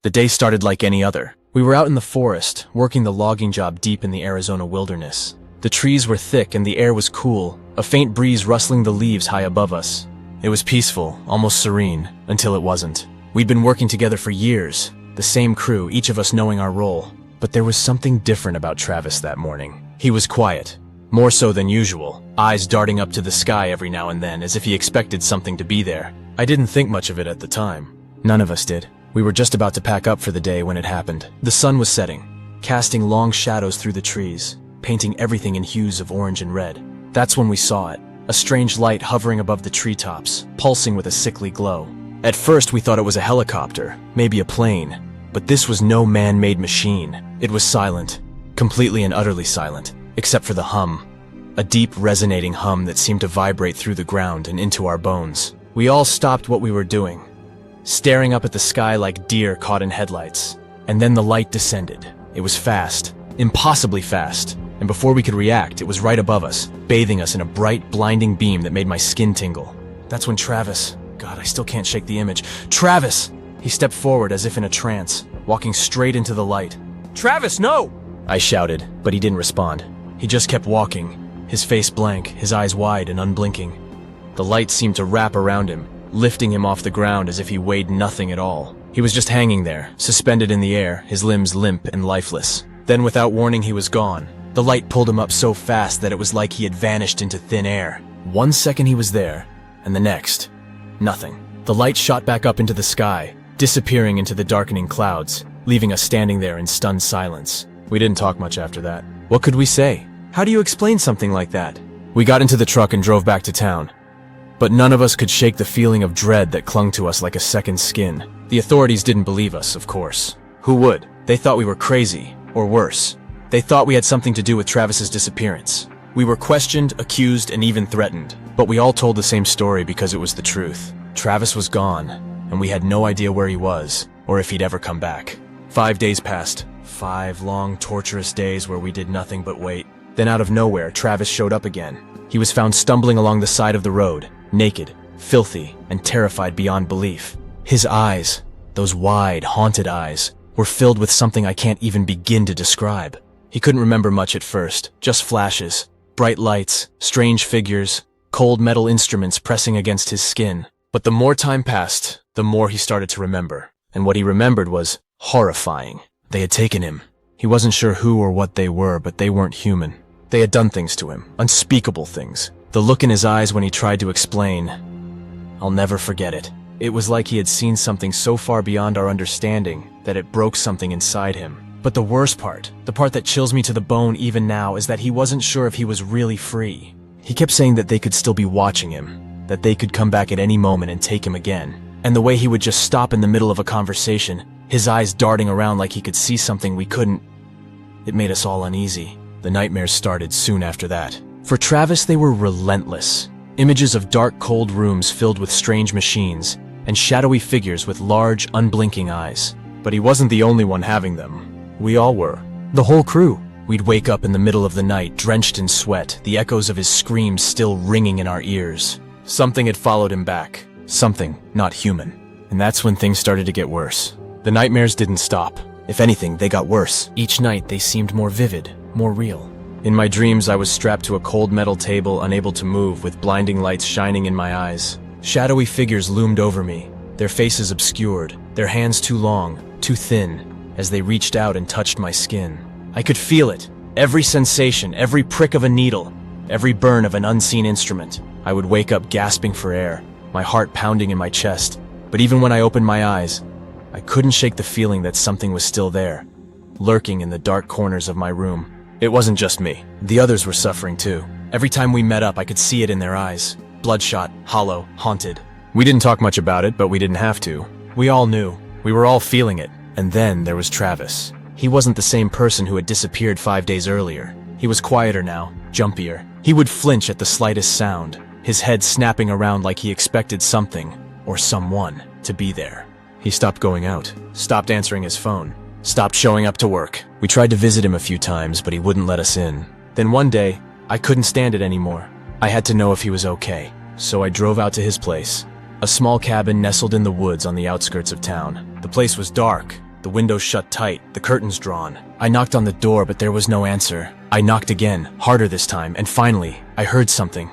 The day started like any other. We were out in the forest, working the logging job deep in the Arizona wilderness. The trees were thick and the air was cool, a faint breeze rustling the leaves high above us. It was peaceful, almost serene, until it wasn't. We'd been working together for years, the same crew, each of us knowing our role. But there was something different about Travis that morning. He was quiet, more so than usual, eyes darting up to the sky every now and then as if he expected something to be there. I didn't think much of it at the time. None of us did. We were just about to pack up for the day when it happened. The sun was setting, casting long shadows through the trees, painting everything in hues of orange and red. That's when we saw it, a strange light hovering above the treetops, pulsing with a sickly glow. At first we thought it was a helicopter, maybe a plane, but this was no man-made machine. It was silent, completely and utterly silent, except for the hum. A deep, resonating hum that seemed to vibrate through the ground and into our bones. We all stopped what we were doing, staring up at the sky like deer caught in headlights. And then the light descended. It was fast, impossibly fast, and before we could react, it was right above us, bathing us in a bright, blinding beam that made my skin tingle. That's when Travis, God, I still can't shake the image. Travis! He stepped forward as if in a trance, walking straight into the light. "Travis, no!" I shouted, but he didn't respond. He just kept walking, his face blank, his eyes wide and unblinking. The light seemed to wrap around him, lifting him off the ground as if he weighed nothing at all. He was just hanging there, suspended in the air, his limbs limp and lifeless. Then without warning he was gone. The light pulled him up so fast that it was like he had vanished into thin air. 1 second he was there, and the next, nothing. The light shot back up into the sky, disappearing into the darkening clouds, leaving us standing there in stunned silence. We didn't talk much after that. What could we say? How do you explain something like that? We got into the truck and drove back to town. But none of us could shake the feeling of dread that clung to us like a second skin. The authorities didn't believe us, of course. Who would? They thought we were crazy, or worse. They thought we had something to do with Travis's disappearance. We were questioned, accused, and even threatened. But we all told the same story because it was the truth. Travis was gone, and we had no idea where he was, or if he'd ever come back. 5 days passed. 5 long, torturous days where we did nothing but wait. Then out of nowhere, Travis showed up again. He was found stumbling along the side of the road, naked, filthy, and terrified beyond belief. His eyes, those wide, haunted eyes, were filled with something I can't even begin to describe. He couldn't remember much at first, just flashes, bright lights, strange figures, cold metal instruments pressing against his skin. But the more time passed, the more he started to remember. And what he remembered was horrifying. They had taken him. He wasn't sure who or what they were, but they weren't human. They had done things to him, unspeakable things. The look in his eyes when he tried to explain, I'll never forget it. It was like he had seen something so far beyond our understanding that it broke something inside him. But the worst part, the part that chills me to the bone even now, is that he wasn't sure if he was really free. He kept saying that they could still be watching him, that they could come back at any moment and take him again. And the way he would just stop in the middle of a conversation, his eyes darting around like he could see something we couldn't. It made us all uneasy. The nightmares started soon after that. For Travis, they were relentless. Images of dark, cold rooms filled with strange machines, and shadowy figures with large, unblinking eyes. But he wasn't the only one having them. We all were. The whole crew. We'd wake up in the middle of the night, drenched in sweat, the echoes of his screams still ringing in our ears. Something had followed him back. Something not human. And that's when things started to get worse. The nightmares didn't stop. If anything, they got worse. Each night, they seemed more vivid, more real. In my dreams, I was strapped to a cold metal table, unable to move, with blinding lights shining in my eyes. Shadowy figures loomed over me, their faces obscured, their hands too long, too thin, as they reached out and touched my skin. I could feel it, every sensation, every prick of a needle, every burn of an unseen instrument. I would wake up gasping for air, my heart pounding in my chest. But even when I opened my eyes, I couldn't shake the feeling that something was still there, lurking in the dark corners of my room. It wasn't just me. The others were suffering too. Every time we met up, I could see it in their eyes. Bloodshot, hollow, haunted. We didn't talk much about it, but we didn't have to. We all knew. We were all feeling it. And then there was Travis. He wasn't the same person who had disappeared 5 days earlier. He was quieter now, jumpier. He would flinch at the slightest sound, his head snapping around like he expected something, or someone, to be there. He stopped going out, stopped answering his phone, stopped showing up to work. We tried to visit him a few times, but he wouldn't let us in. Then one day, I couldn't stand it anymore. I had to know if he was okay, so I drove out to his place. A small cabin nestled in the woods on the outskirts of town. The place was dark, The window shut tight, the curtains drawn. I knocked on the door, but there was no answer. I knocked again, harder this time, and finally, I heard something.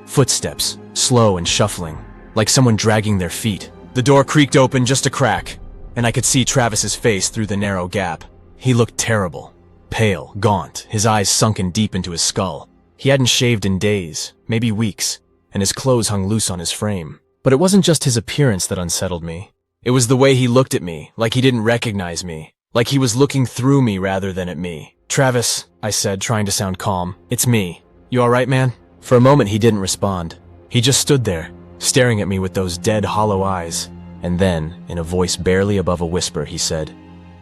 Footsteps, slow and shuffling, like someone dragging their feet. The door creaked open just a crack, and I could see Travis's face through the narrow gap. He looked terrible, pale, gaunt, his eyes sunken deep into his skull. He hadn't shaved in days, maybe weeks, and his clothes hung loose on his frame. But it wasn't just his appearance that unsettled me. It was the way he looked at me, like he didn't recognize me, like he was looking through me rather than at me. "Travis," I said, trying to sound calm. "It's me. You all right, man?" For a moment, he didn't respond. He just stood there, staring at me with those dead, hollow eyes. And then, in a voice barely above a whisper, he said,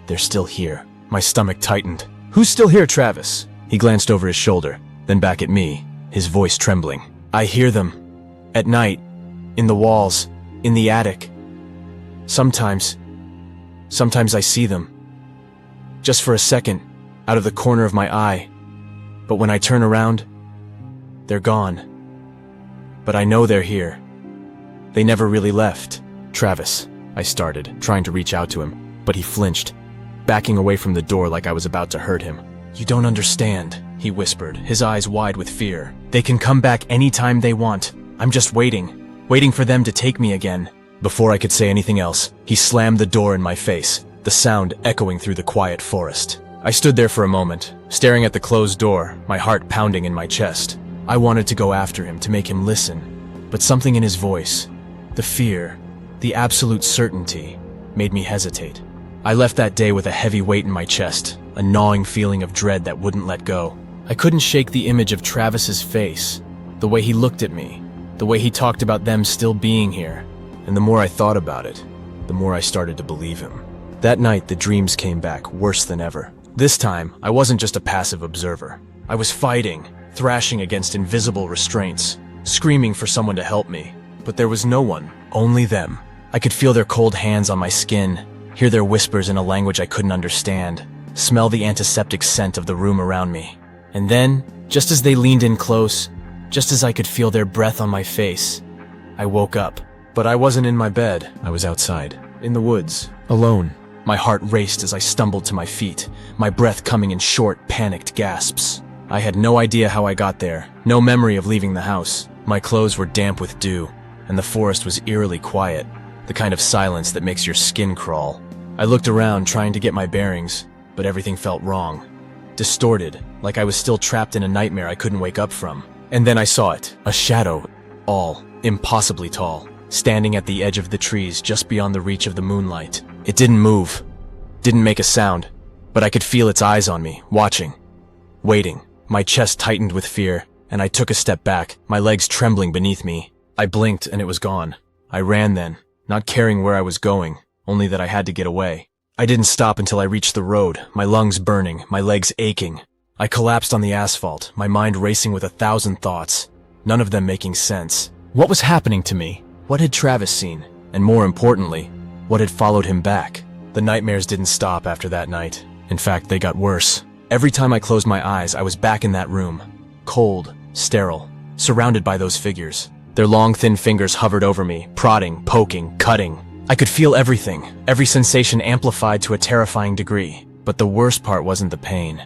"They're still here." My stomach tightened. "Who's still here, Travis?" He glanced over his shoulder, then back at me, his voice trembling. "I hear them. At night. In the walls. In the attic. Sometimes I see them. Just for a second, out of the corner of my eye. But when I turn around, they're gone. But I know they're here. They never really left." "Travis," I started, trying to reach out to him, but he flinched, backing away from the door like I was about to hurt him. "You don't understand," he whispered, his eyes wide with fear. "They can come back anytime they want. I'm just waiting for them to take me again." Before I could say anything else, he slammed the door in my face, the sound echoing through the quiet forest. I stood there for a moment, staring at the closed door, my heart pounding in my chest. I wanted to go after him, to make him listen, but something in his voice, the fear, the absolute certainty, made me hesitate. I left that day with a heavy weight in my chest, a gnawing feeling of dread that wouldn't let go. I couldn't shake the image of Travis's face, the way he looked at me, the way he talked about them still being here. And the more I thought about it, the more I started to believe him. That night, the dreams came back, worse than ever. This time, I wasn't just a passive observer. I was fighting, thrashing against invisible restraints, screaming for someone to help me. But there was no one, only them. I could feel their cold hands on my skin, hear their whispers in a language I couldn't understand, smell the antiseptic scent of the room around me. And then, just as they leaned in close, just as I could feel their breath on my face, I woke up. But I wasn't in my bed. I was outside, in the woods, alone. My heart raced as I stumbled to my feet, my breath coming in short, panicked gasps. I had no idea how I got there, no memory of leaving the house. My clothes were damp with dew, and the forest was eerily quiet, the kind of silence that makes your skin crawl. I looked around trying to get my bearings, but everything felt wrong. Distorted, like I was still trapped in a nightmare I couldn't wake up from. And then I saw it, a shadow, all impossibly tall, standing at the edge of the trees just beyond the reach of the moonlight. It didn't move, didn't make a sound, but I could feel its eyes on me, watching, waiting. My chest tightened with fear, and I took a step back, my legs trembling beneath me. I blinked and it was gone. I ran then, not caring where I was going, only that I had to get away. I didn't stop until I reached the road, my lungs burning, my legs aching. I collapsed on the asphalt, my mind racing with 1,000 thoughts, none of them making sense. What was happening to me? What had Travis seen? And more importantly, what had followed him back? The nightmares didn't stop after that night. In fact, they got worse. Every time I closed my eyes, I was back in that room. Cold, sterile, surrounded by those figures. Their long, thin fingers hovered over me, prodding, poking, cutting. I could feel everything, every sensation amplified to a terrifying degree. But the worst part wasn't the pain.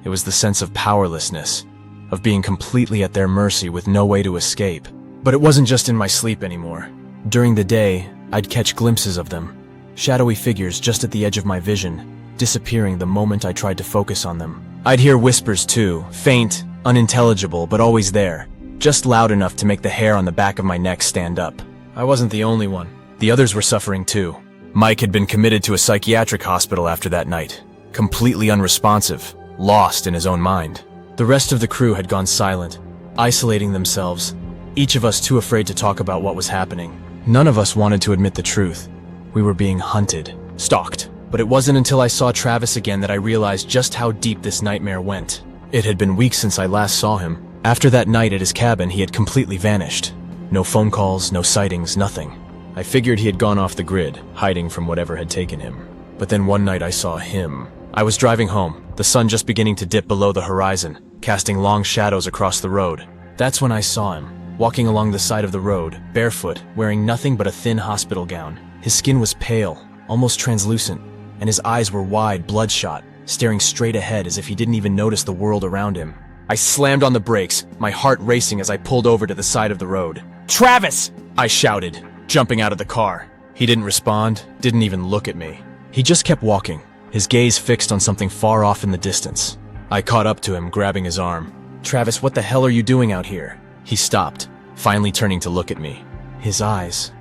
It was the sense of powerlessness, of being completely at their mercy with no way to escape. But it wasn't just in my sleep anymore. During the day, I'd catch glimpses of them, shadowy figures just at the edge of my vision, disappearing the moment I tried to focus on them. I'd hear whispers too, faint, unintelligible, but always there, just loud enough to make the hair on the back of my neck stand up. I wasn't the only one. The others were suffering too. Mike had been committed to a psychiatric hospital after that night, completely unresponsive, lost in his own mind. The rest of the crew had gone silent, isolating themselves, each of us too afraid to talk about what was happening. None of us wanted to admit the truth. We were being hunted, stalked. But it wasn't until I saw Travis again that I realized just how deep this nightmare went. It had been weeks since I last saw him. After that night at his cabin, he had completely vanished. No phone calls, no sightings, nothing. I figured he had gone off the grid, hiding from whatever had taken him. But then one night I saw him. I was driving home, the sun just beginning to dip below the horizon, casting long shadows across the road. That's when I saw him, walking along the side of the road, barefoot, wearing nothing but a thin hospital gown. His skin was pale, almost translucent, and his eyes were wide, bloodshot, staring straight ahead as if he didn't even notice the world around him. I slammed on the brakes, my heart racing as I pulled over to the side of the road. "Travis!" I shouted, jumping out of the car. He didn't respond, didn't even look at me. He just kept walking, his gaze fixed on something far off in the distance. I caught up to him, grabbing his arm. "Travis, what the hell are you doing out here?" He stopped, finally turning to look at me. His eyes,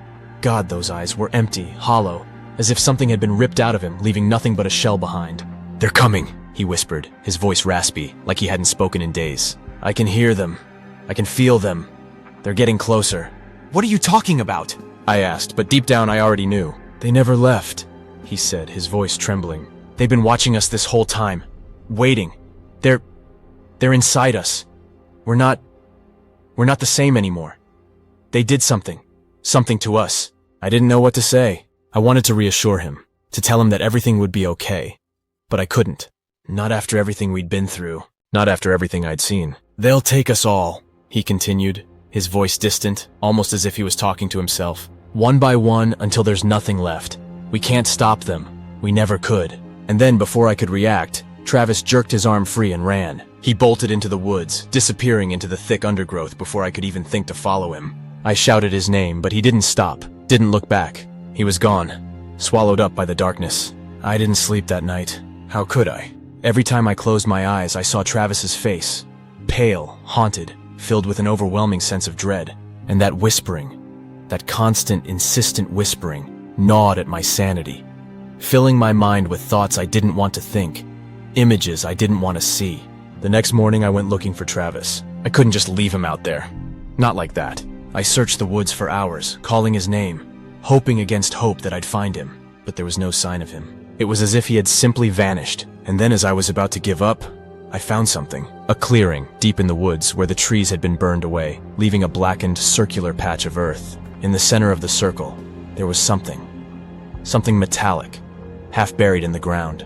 God, those eyes were empty, hollow, as if something had been ripped out of him, leaving nothing but a shell behind. "They're coming," he whispered, his voice raspy, like he hadn't spoken in days. "I can hear them. I can feel them. They're getting closer." "What are you talking about?" I asked, but deep down I already knew. "They never left," he said, his voice trembling. "They've been watching us this whole time. Waiting. They're inside us. We're not the same anymore. They did something to us." I didn't know what to say. I wanted to reassure him, to tell him that everything would be okay. But I couldn't. Not after everything we'd been through. Not after everything I'd seen. "They'll take us all," he continued, his voice distant, almost as if he was talking to himself. "One by one until there's nothing left. We can't stop them. We never could." And then, before I could react, Travis jerked his arm free and ran. He bolted into the woods, disappearing into the thick undergrowth before I could even think to follow him. I shouted his name, but he didn't stop, didn't look back. He was gone, swallowed up by the darkness. I didn't sleep that night. How could I? Every time I closed my eyes, I saw Travis's face. Pale, haunted, filled with an overwhelming sense of dread. And that whispering, that constant, insistent whispering, gnawed at my sanity, filling my mind with thoughts I didn't want to think, images I didn't want to see. The next morning I went looking for Travis. I couldn't just leave him out there. Not like that. I searched the woods for hours, calling his name, hoping against hope that I'd find him, but there was no sign of him. It was as if he had simply vanished, and then as I was about to give up, I found something. A clearing, deep in the woods, where the trees had been burned away, leaving a blackened, circular patch of earth. In the center of the circle, there was something metallic, half buried in the ground,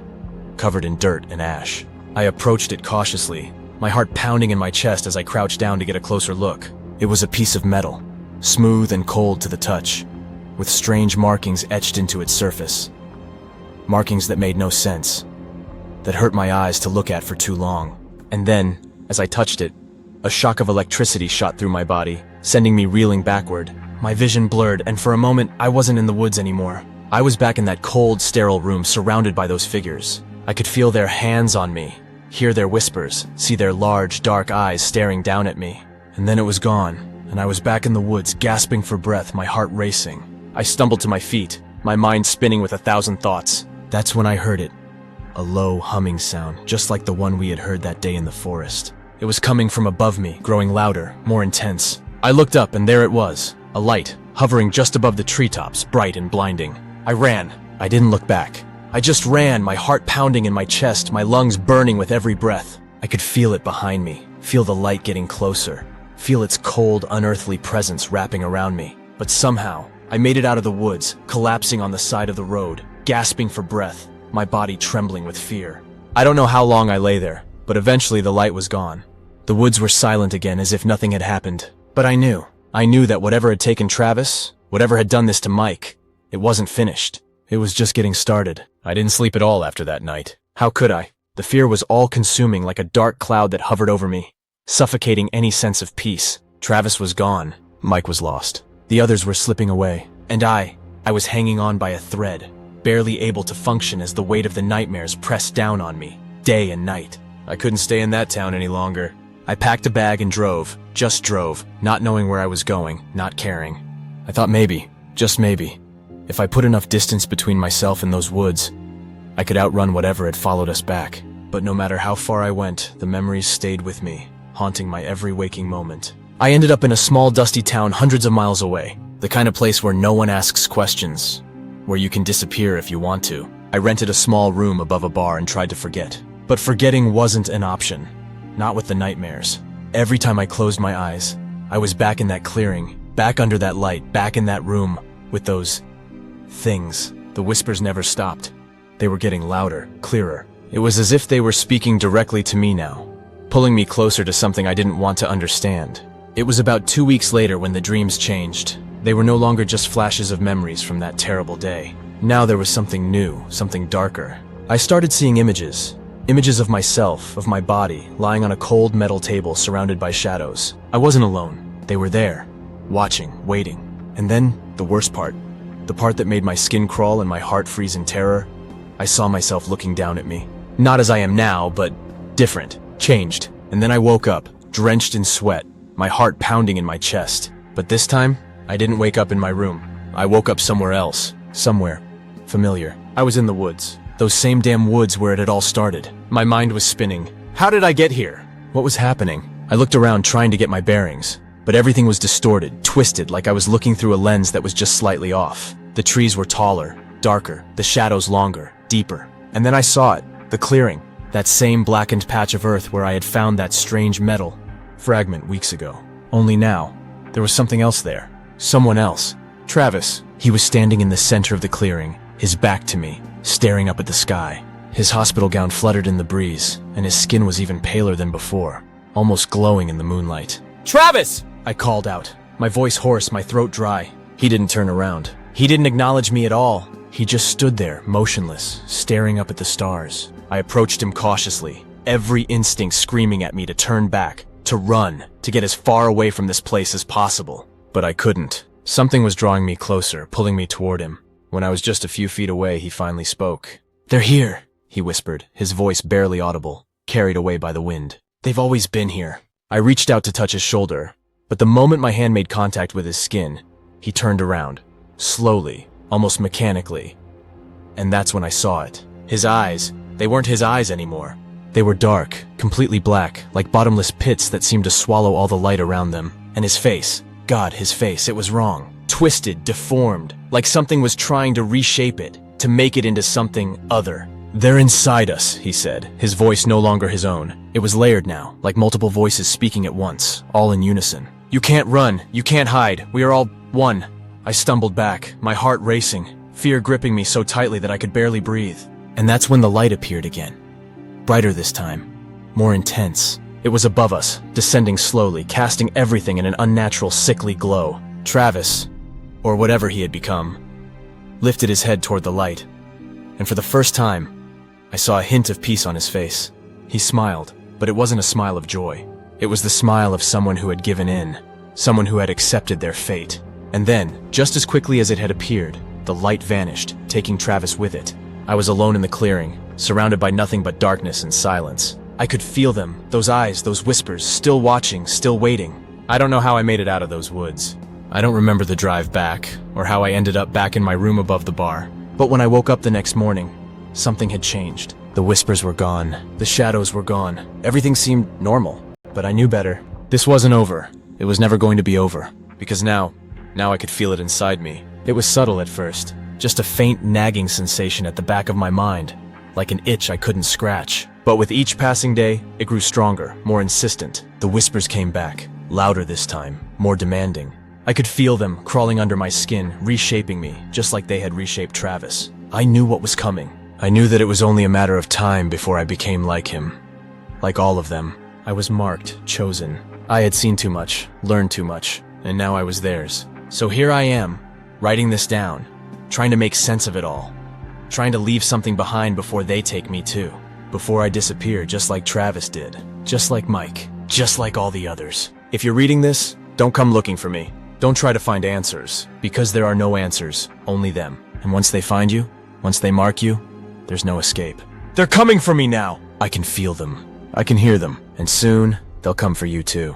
covered in dirt and ash. I approached it cautiously, my heart pounding in my chest as I crouched down to get a closer look. It was a piece of metal, smooth and cold to the touch, with strange markings etched into its surface. Markings that made no sense, that hurt my eyes to look at for too long. And then, as I touched it, a shock of electricity shot through my body, sending me reeling backward. My vision blurred, and for a moment, I wasn't in the woods anymore. I was back in that cold, sterile room surrounded by those figures. I could feel their hands on me, hear their whispers, see their large, dark eyes staring down at me. And then it was gone, and I was back in the woods, gasping for breath, my heart racing. I stumbled to my feet, my mind spinning with 1,000 thoughts. That's when I heard it. A low, humming sound, just like the one we had heard that day in the forest. It was coming from above me, growing louder, more intense. I looked up, and there it was, a light, hovering just above the treetops, bright and blinding. I ran. I didn't look back. I just ran, my heart pounding in my chest, my lungs burning with every breath. I could feel it behind me, feel the light getting closer, feel its cold, unearthly presence wrapping around me. But somehow, I made it out of the woods, collapsing on the side of the road, gasping for breath, my body trembling with fear. I don't know how long I lay there, but eventually the light was gone. The woods were silent again, as if nothing had happened. But I knew that whatever had taken Travis, whatever had done this to Mike, it wasn't finished. It was just getting started. I didn't sleep at all after that night. How could I? The fear was all-consuming, like a dark cloud that hovered over me, suffocating any sense of peace. Travis was gone. Mike was lost. The others were slipping away. And I was hanging on by a thread, barely able to function as the weight of the nightmares pressed down on me, day and night. I couldn't stay in that town any longer. I packed a bag and drove, just drove, not knowing where I was going, not caring. I thought maybe, just maybe, if I put enough distance between myself and those woods, I could outrun whatever had followed us back. But no matter how far I went, the memories stayed with me, haunting my every waking moment. I ended up in a small, dusty town hundreds of miles away, the kind of place where no one asks questions, where you can disappear if you want to. I rented a small room above a bar and tried to forget. But forgetting wasn't an option, not with the nightmares. Every time I closed my eyes, I was back in that clearing, back under that light, back in that room, with those things. The whispers never stopped. They were getting louder, clearer. It was as if they were speaking directly to me now, pulling me closer to something I didn't want to understand. It was about 2 weeks later when the dreams changed. They were no longer just flashes of memories from that terrible day. Now there was something new, something darker. I started seeing images. Images of myself, of my body, lying on a cold metal table surrounded by shadows. I wasn't alone. They were there, watching, waiting. And then, the worst part, the part that made my skin crawl and my heart freeze in terror, I saw myself looking down at me. Not as I am now, but different, changed. And then I woke up, drenched in sweat, my heart pounding in my chest. But this time, I didn't wake up in my room. I woke up somewhere else, somewhere familiar. I was in the woods. Those same damn woods where it had all started. My mind was spinning. How did I get here? What was happening? I looked around trying to get my bearings, but everything was distorted, twisted, like I was looking through a lens that was just slightly off. The trees were taller, darker, the shadows longer, deeper. And then I saw it, the clearing, that same blackened patch of earth where I had found that strange metal fragment weeks ago. Only now, there was something else there. Someone else. Travis. He was standing in the center of the clearing, his back to me, staring up at the sky. His hospital gown fluttered in the breeze, and his skin was even paler than before, almost glowing in the moonlight. "Travis!" I called out, my voice hoarse, my throat dry. He didn't turn around. He didn't acknowledge me at all. He just stood there, motionless, staring up at the stars. I approached him cautiously, every instinct screaming at me to turn back, to run, to get as far away from this place as possible. But I couldn't. Something was drawing me closer, pulling me toward him. When I was just a few feet away, he finally spoke. "They're here," he whispered, his voice barely audible, carried away by the wind. "They've always been here." I reached out to touch his shoulder, but the moment my hand made contact with his skin, he turned around, slowly, almost mechanically. And that's when I saw it. His eyes, they weren't his eyes anymore. They were dark, completely black, like bottomless pits that seemed to swallow all the light around them. And his face, God, his face, it was wrong. Twisted, deformed, like something was trying to reshape it, to make it into something other. "They're inside us," he said, his voice no longer his own. It was layered now, like multiple voices speaking at once, all in unison. "You can't run, you can't hide, we are all one." I stumbled back, my heart racing, fear gripping me so tightly that I could barely breathe. And that's when the light appeared again. Brighter this time, more intense. It was above us, descending slowly, casting everything in an unnatural, sickly glow. Travis, or whatever he had become, lifted his head toward the light. And for the first time, I saw a hint of peace on his face. He smiled, but it wasn't a smile of joy. It was the smile of someone who had given in, someone who had accepted their fate. And then, just as quickly as it had appeared, the light vanished, taking Travis with it. I was alone in the clearing, surrounded by nothing but darkness and silence. I could feel them, those eyes, those whispers, still watching, still waiting. I don't know how I made it out of those woods. I don't remember the drive back, or how I ended up back in my room above the bar. But when I woke up the next morning, something had changed. The whispers were gone. The shadows were gone. Everything seemed normal. But I knew better. This wasn't over. It was never going to be over. Because now I could feel it inside me. It was subtle at first. Just a faint nagging sensation at the back of my mind. Like an itch I couldn't scratch. But with each passing day, it grew stronger, more insistent. The whispers came back. Louder this time. More demanding. I could feel them crawling under my skin, reshaping me, just like they had reshaped Travis. I knew what was coming. I knew that it was only a matter of time before I became like him. Like all of them. I was marked, chosen. I had seen too much, learned too much, and now I was theirs. So here I am, writing this down, trying to make sense of it all. Trying to leave something behind before they take me too. Before I disappear, just like Travis did. Just like Mike. Just like all the others. If you're reading this, don't come looking for me. Don't try to find answers, because there are no answers, only them. And once they find you, once they mark you, there's no escape. They're coming for me now! I can feel them. I can hear them. And soon, they'll come for you too.